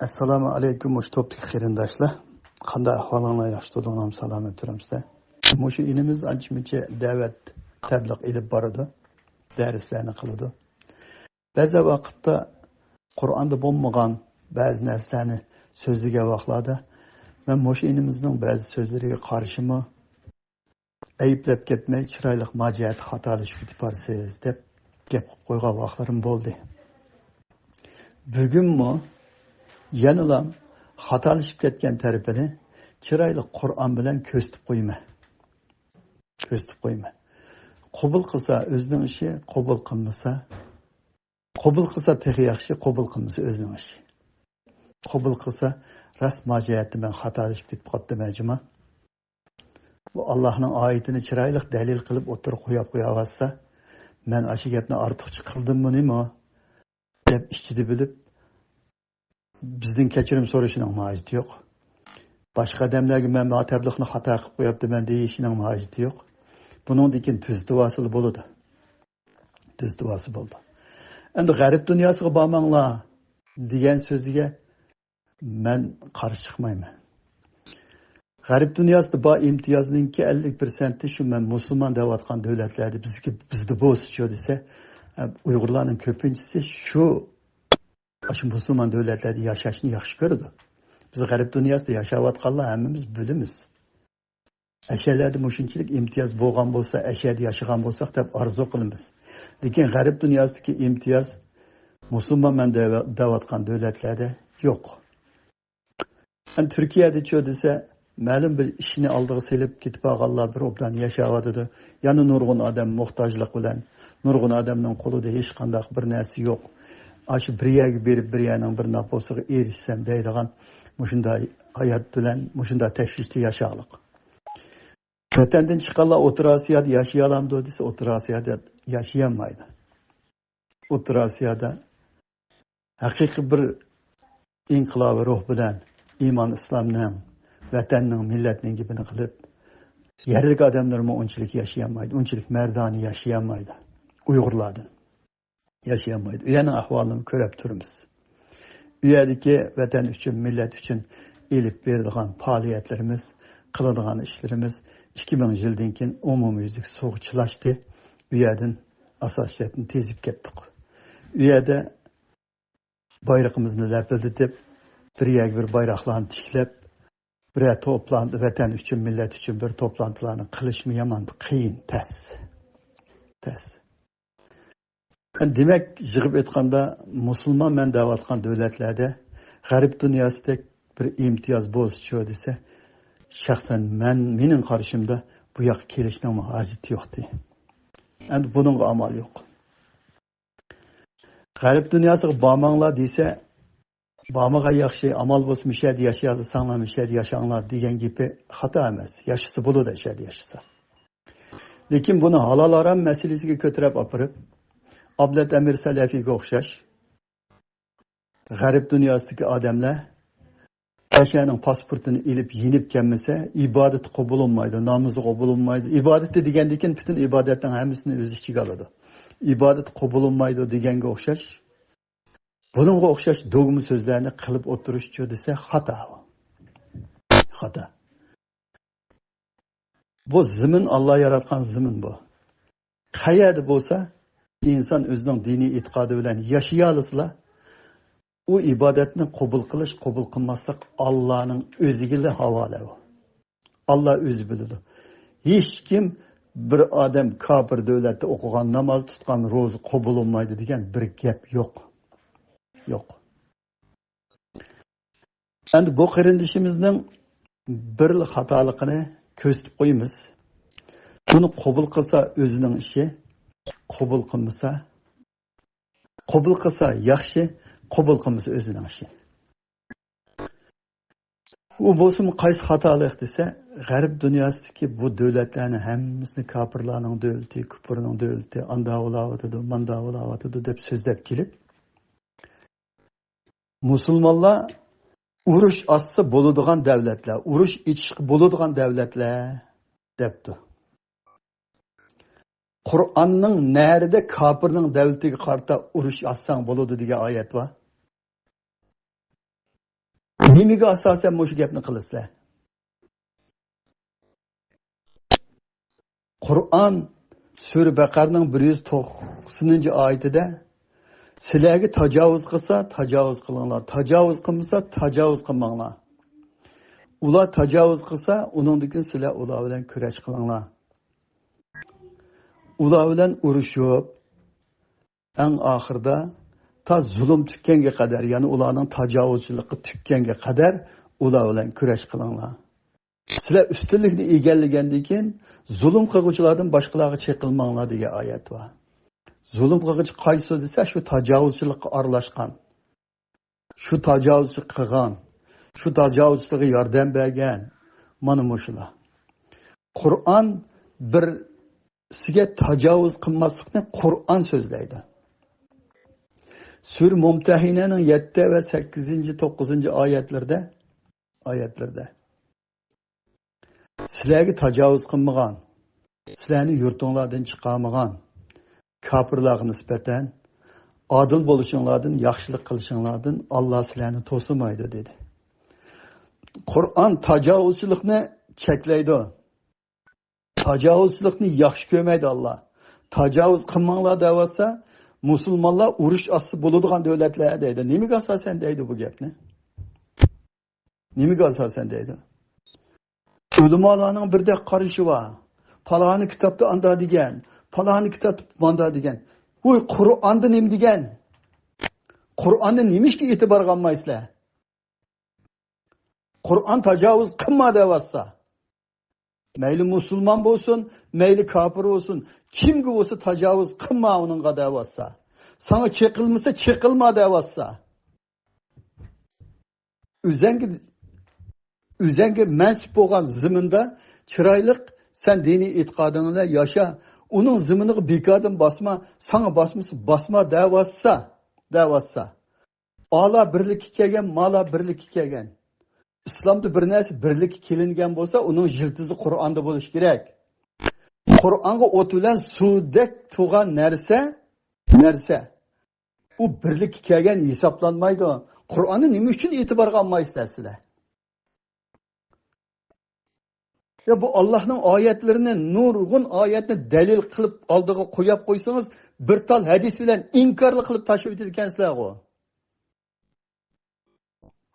Assalomu alaykum mushtoqlik qarindoshlar. Qanday ahvolinglar? Yaxshi to'dinglarmi? Salomat turamsizlar. Mushu inimiz ancha-muncha da'vat tabliq ilib boradi. Darslarni qiladi. Ba'zi vaqtda Qur'onda bo'lmagan ba'zi narsalarni so'zlagan vaqtlarda men mushu inimizning ba'zi so'zlariga qarshimi ayblab ketmay chiroyli majiyat xatolashib ketib borsiz deb gap qo'ygan vaqtlarim bo'ldi. Bugunmi yanılam xatolashib ketgan tarafini chiroyli Qur'on bilan ko'rsatib qo'yma. Qabul qilsa o'zining ishi, qabul qilsa texi yaxshi, qabul qilmasa o'zining ishi. Qabul qilsa ras majiyati bilan xatolashib ketib qotdi majma. Bu Allohning oyatini chiroyli dalil qilib o'tirib qo'yib-qo'yaversa, men ashi gapni ortiqcha qildimmi nima deb ichida bilib bizning kechirim so'rashining hojati yo'q. Boshqa odamlarga men tabliqni xato qilib qo'yapman deyishining hojati yo'q. Buningdan keyin tuz duosi bo'ladi. Tuz duosi bo'ldi. Endi g'arib dunyosiga bormanglar degan so'ziga men qarshi chiqmayman. G'arib dunyosida bor imtiyozninki 50% shu men musulmon deyotgan davlatlarda bizda bo'lsa desa, Uyg'urlarning ko'pinchisi shu musulmon davlatlarda yashashni yaxshi ko'radi. Biz g'arib dunyosida yashayotganlar hammamiz bilamiz. Ashyalarda mushunchalik imtiyoz bo'lgan bo'lsa, ashada yashagan bo'lsak deb orzu qilamiz. Lekin g'arib dunyosidagi imtiyoz musulmonman deyotgan davlatlarda yo'q. Turkiyada desa, ma'lum bir ishni oldiga selib ketib qolganlar bir obdan yashayotdi. Yana nurg'un odam muhtojlik bilan, nurg'un odamning qo'lida hech qanday bir narsa yo'q. Aşı bir yerga berib bir yerning bir naposiga erishsam deydigan mushunday hayot bilan mushunday tashvishda yashaylik. Vatandan chiqqanlar O'rta Osiyoda yashay olamdi desa, O'rta Osiyoda yashayolmaydi. O'rta Osiyoda haqiqiy bir inqilobiy ruh bilan iymon islomning, vatanning, millatning gibini qilib, yerlik odamlarmi unchalik yashayolmaydi, unchalik mardoni yashayolmaydi. Uyg'urlardan yaşayamaydı. Uyanın ahvalını ko'rib turibmiz. U yerdagi vatan uchun, millat uchun elib beradigan faoliyatlarimiz, qiladigan ishlarimiz 2000 yildan keyin umumyuzlik so'g'chilashdi. U yerdan asosiyatni tezib ketdik. U yerda bayrog'imizni lapillatib, bir bayroqlarni tiklab, bir to'planib, vatan uchun, millat uchun bir to'plantilarni qilishmi yomon, qiyin, tas. Demek yig'ib aytganda musulmon men deyotgan davlatlarda g'arib dunyosida bir imtiyoz bo'lsa desa, shaxsan mening qarashimda bu yoqqa kelishning hojati yo'qdi. Endi buningga amal yo'q. G'arib dunyosiga bormanglar desa, bormaga yaxshi, amal bo'lsa mishadi yashayolsanglar, mishadi yashanglar degan gapi xato emas. Yashasa bo'ladi, yashasa. Lekin buni halol harom masalasiga ko'tarib olib Abdel Emir Selefi'ye o'xshash g'arib dunyosidagi odamlar Ashaning pasportini ilib yinib kelmasa, ibodat qabul bo'lmaydi, namozi qabul bo'lmaydi. Ibodat degandan keyin butun ibodatning hammasini o'z ichiga oladi. Ibodat qabul bo'lmaydi deganga o'xshash, buningga o'xshash dogma so'zlarni qilib o'tirish desa xato. Bu zimin Alloh yaratgan zimin bu. Qayerda bo'lsa inson o'zining diniy e'tiqodi bilan yashay olsa, u ibodatni qabul qilish, qabul qilmaslik Allohning o'ziga havola. Alloh o'zi biladi. Hech kim bir odam kofir davlatda o'qigan, namoz tutgan, ro'za qabul bo'lmaydi degan bir gap yo'q. Endi bu qarindishimizning bir xatoligini ko'rsatib qo'yamiz. Buni qabul qilsa o'zining ishi, qabul qilsa yaxshi, qabul qilmasa o'zining ishi. U bo'lsin qaysi xatolik desa, g'arib dunyosidagi bu davlatlarning hammasini kofirlarning davlati, kufrning davlati, manda bo'layotdi deb so'zlab kelib, musulmonlar urush assi bo'ladigan davlatlar, urush ichishga bo'ladigan davlatlar debdi. Qur'onning nerede kafirning davlatiga qarta urush assang bo'ladi degan oyat bor. Nimaga asosan shu gapni qilasizlar? Qur'on Sura Baqarning 190-oyatida sizlarga tajovuz qilsa, tajovuz qilinglar. Tajovuz qilmasa, tajovuz qilmanglar. Ular tajovuz qilsa, uningdan keyin sizlar ular bilan kurash qilinglar. Ular bilan urushib, eng oxirida ta zulm tukkanga qadar, ya'ni ularning tajovuzchiligi tukkanga qadar ular bilan kurash qilinglar. Sizlar ustunlikni egallagandan keyin zulm qiluvchilardan boshqalarga chekilmanglar degan oyat bor. Zulm qiluvchi qaysi desa, shu tajovuzchilikqa aralashgan. Shu tajovuzchilik qilgan, shu tajovuzchiga yordam bergan mana shular. Qur'on bir sizga tajovuz qilmaslikni Qur'on so'zlaydi. Sur Mumtahinaning 7 va 8-9 oyatlarda sizlarga tajovuz qilmagan, sizlarni yurtinglardan chiqarmagan kofirlarga nisbatan adil bo'lishinglardan, yaxshilik qilishinglardan Alloh sizlarni to'simaydi dedi. Qur'on tajovuzchilikni cheklaydi. Tajovuzchilikni yaxshi ko'rmaydi Alloh. Tajovuz qilmanglar desa, musulmonlar urush osti bo'ladigan davlatlar deydi. Nimaga asosan deydi bu gapni? Nimaga asosan deydi? Ulamolarning birda qarashi bor. Faloni kitobda anda degan, faloni kitobda manda degan. Voy Qur'onda nima degan? Qur'onni nimishga e'tiborga olmaysizlar? Qur'on tajovuz qilma deyapsa, mayli musulmon bo'lsin, mayli kofir bo'lsin, kimga bo'lsa tajovuz qilma uningga deyapsa. Sana çekilmese çekilma deyapsa. Üzenge mensip bo'lgan ziminda chiroylik sen diniy e'tiqodingni yaşa. Onun ziminiga bekordan basma, sana basması basma deyapsa. Allah birlikka kelgan, mala birlikka kelgan. İslamda bir narsa birlikka kelingan bo'lsa, uning jiltizi Qur'onda bo'lishi kerak. Qur'onga o't bilan suvdek tug'an narsa u birlikka kelgan hisoblanmaydi. Qur'onni nima uchun e'tiborga olmaysizlar sizlar? Ya bu Allohning oyatlarini, nurg'un oyatni dalil qilib oldiga qo'yib qo'ysangiz, bir tal hadis bilan inkorli qilib tashib o'tikansizlar-ku.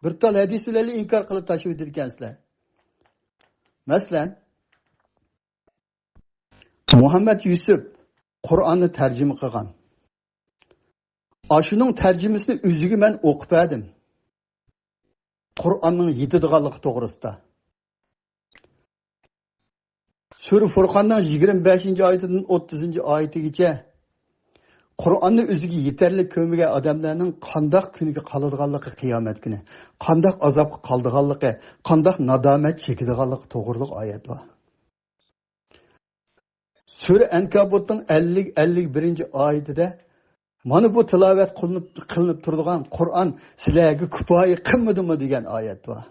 Bir tal hadis bilan inkor qilib tashib o'tikansizlar. Masalan, Muhammad Yusuf Qur'onni tarjima qilgan. Ashuning tarjimasini o'ziga men o'qib berdim. Qur'onning yetadiganligi to'g'risida. Sura Furqonning 25-oyatidan 30-oyatigacha Qur'onni o'ziga yetarli ko'migan odamlarning qanday kuniga qoladiganligi, qiyomat kuni, qanday azobga qoldiganligi, qanday nadomat chekadiganligi to'g'riliq oyat bor. Sura Ankabutning 50-51-oyatida mana bu tilovat qilinib turadigan Qur'on sizlarga kifoya qilmadimi degan oyat bor.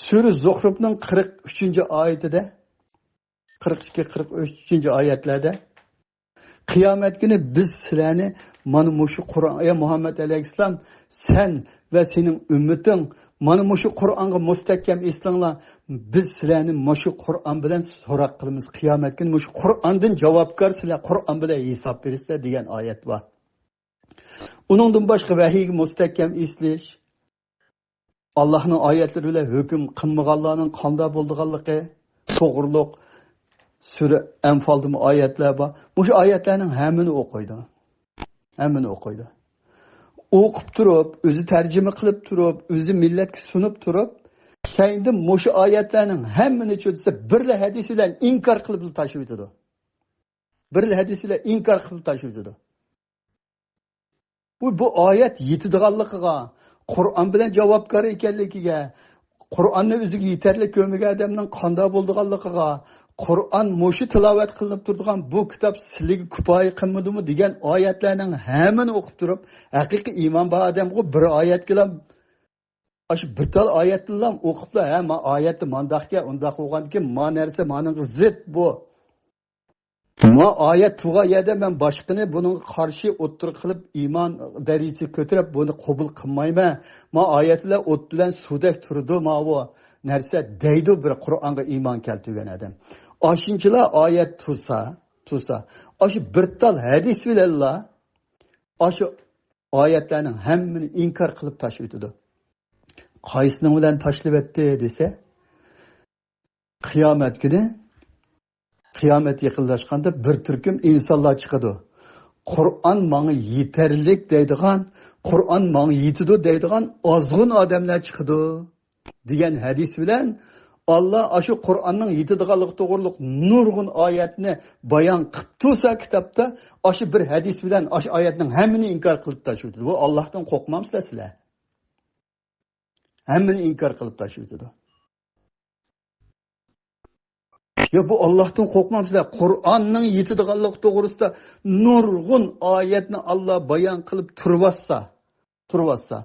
Sura Zuhrufning 43-oyatida 42-43-oyatlarda qiyomat kuni biz sizlarni mana shu Qur'on, ey Muhammad alayhissalom, sen va sening ummating mana shu Qur'onga mustahkam eslanglar. Biz sizlarni mana shu Qur'on bilan so'roq qilamiz. Qiyomat kuni shu Qur'ondan javobgar sizlar Qur'on bilan hisob bersizlar degan oyat bor. Uningdan boshqa vahiyga mustahkam eslash, Allohning oyatlari bilan hukm qilmaganlarning qanday bo'lganligi to'g'riliq Sura Anfalda oyatlar bor. Bu oyatlarning hammini o'qiydi. O'qib turib, o'zi tarjima qilib turib, o'zi millatga sunib turib, keyin mushu oyatlarning hammini tushunsa, birla hadis bilan inkor qilib tashib o'tadi. Bu oyat yetadiganligiga, Qur'on bilan javobgar ekanligiga, Qur'onni o'ziga yetarli ko'migan odamning qanday bo'lganligiga, Qur'on mushu tilovat qilinib turadigan bu kitob sizlarga kifoya qilmadimi degan oyatlarning hammani o'qib turib, haqiqiy iymon bor odamga bir oyat bilan shu bir tal oyat bilan o'qiblar, ha, oyatni mandaqga undaq bo'lganki, ma narsa maning zid bu. Ma oyat tuğa yerde men boshqani buning qarshi o'ttir qilib iymon darajasi ko'tarib buni qabul qilmayman. Ma oyatlar o't bilan suvdek turdi ma bu narsa deydi bir Qur'onga iymon keltirgan odam. Oshinchilar oyat tursa. Oshi bir tal hadis bilanlar oshi oyatlarning hammani inkor qilib tashlab o'tadi. Qaysini bilan tashlab o'tdi desa, qiyomat kuni qiyomat yaqinlashganda bir turkum insonlar chiqadi. Qur'on menga yetarlik deydigan, Qur'on menga yetidi deydigan ozg'un odamlar chiqadi degan hadis bilan Allah aşı Qur'onning yetadiganligi to'g'riliq nurg'un oyatni bayon qilib tursa kitobda, aşı bir hadis bilan aşı oyatning hammani inkor qilib tashladi. Bu Allohdan qo'rqmamsizlar sizlar. Hammani inkor qilib tashladi. Ya bu Allah'tan korkmamsızlar. Kur'an'ın yetadiganligi to'g'risida nurg'un oyatni Allah bayon qilib turvassa,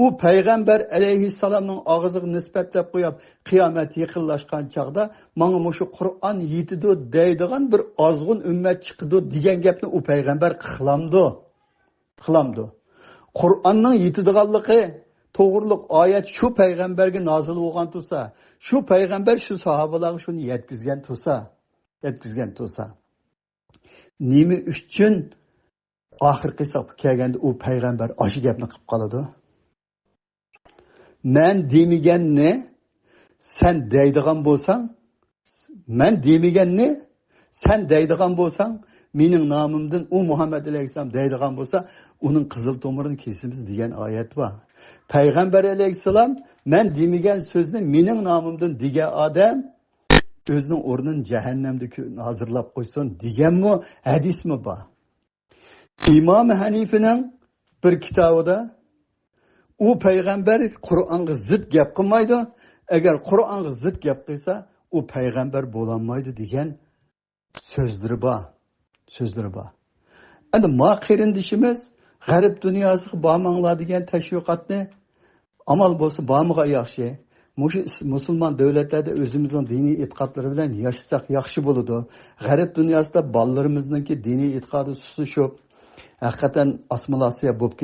u payg'ambar alayhissalomning og'ziga nisbatlab qo'yib, qiyomat yaqinlashgan chaqda, menga mushu Qur'on yetidi deydigan bir ozg'un ummat chiqdi degan gapni u payg'ambar qilamdi. Qur'onning yetadiganligi to'g'riliq oyat shu payg'ambarga nozil bo'lgan tursa, shu payg'ambar shu sahobalarga shuni yetkazgan tursa, nima uchun oxirgi hisob kelganda u payg'ambar oshi gapni qilib qoladi? Men demaganni sen deydigan bo'lsang, mening nomimdan u Muhammad alayhissalom deydigan bo'lsa, uning qizil tomirini kesimiz degan oyat bor. Payg'ambar alayhissalom men demagan so'zni mening nomimdan degan odam o'zining o'rnini jahannamda hozirlab qo'ysin deganmi, hadismi bor. İmam Hanifining bir kitobida u payg'ambar Qur'onga zid gap qilmaydi, agar Qur'onga zid gap qilsa, u payg'ambar bo'lolmaydi degan so'zlari bor. Endi ma qarindishimiz g'arb dunyosiga bormanglar degan tashviqotni amal bo'lsa bormiga yaxshi. Musulmon davlatlarda o'zimizning diniy e'tiqodlari bilan yashasak yaxshi bo'ladi. G'arb dunyosida bolalarimizningki diniy e'tiqodi susishib, haqiqatan assimilyatsiya bo'lib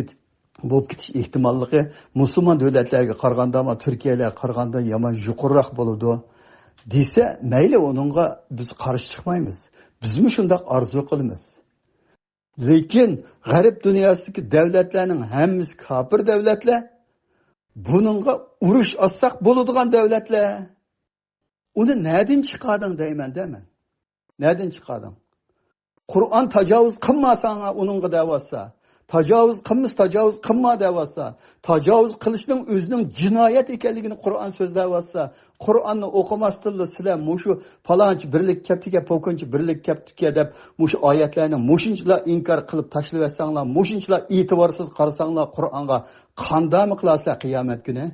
ketish ehtimolligi musulmon davlatlarga qaraganda, ama Turkiyaga qaraganda yomon yuqoriroq bo'ladi desa, mayli, uningga biz qarshi chiqmaymiz. Bizmi shunday orzu qilamiz. Lekin g'arb dunyosidagi davlatlarning hammasi kafir davlatlar, buningga urush olsak bo'ladigan davlatlar. Uni nereden chiqarding deyman. Nereden chiqarding? Qur'on tajovuz qilmasanga uningga davasa, tajovuz qilma davasa, tajovuz qilishning o'zining jinoyat ekanligini Qur'on so'zlayapsa, Qur'onni o'qimasdinlar sizlar mushu falonchi birlik kaptiga, po'kinchi birlik kaptiga deb mushu oyatlarni mushinchilar inkor qilib tashlaversanglar, mushinchilar e'tiborsiz qarasanglar Qur'onga, qanday qilasizlar qiyomat kuni?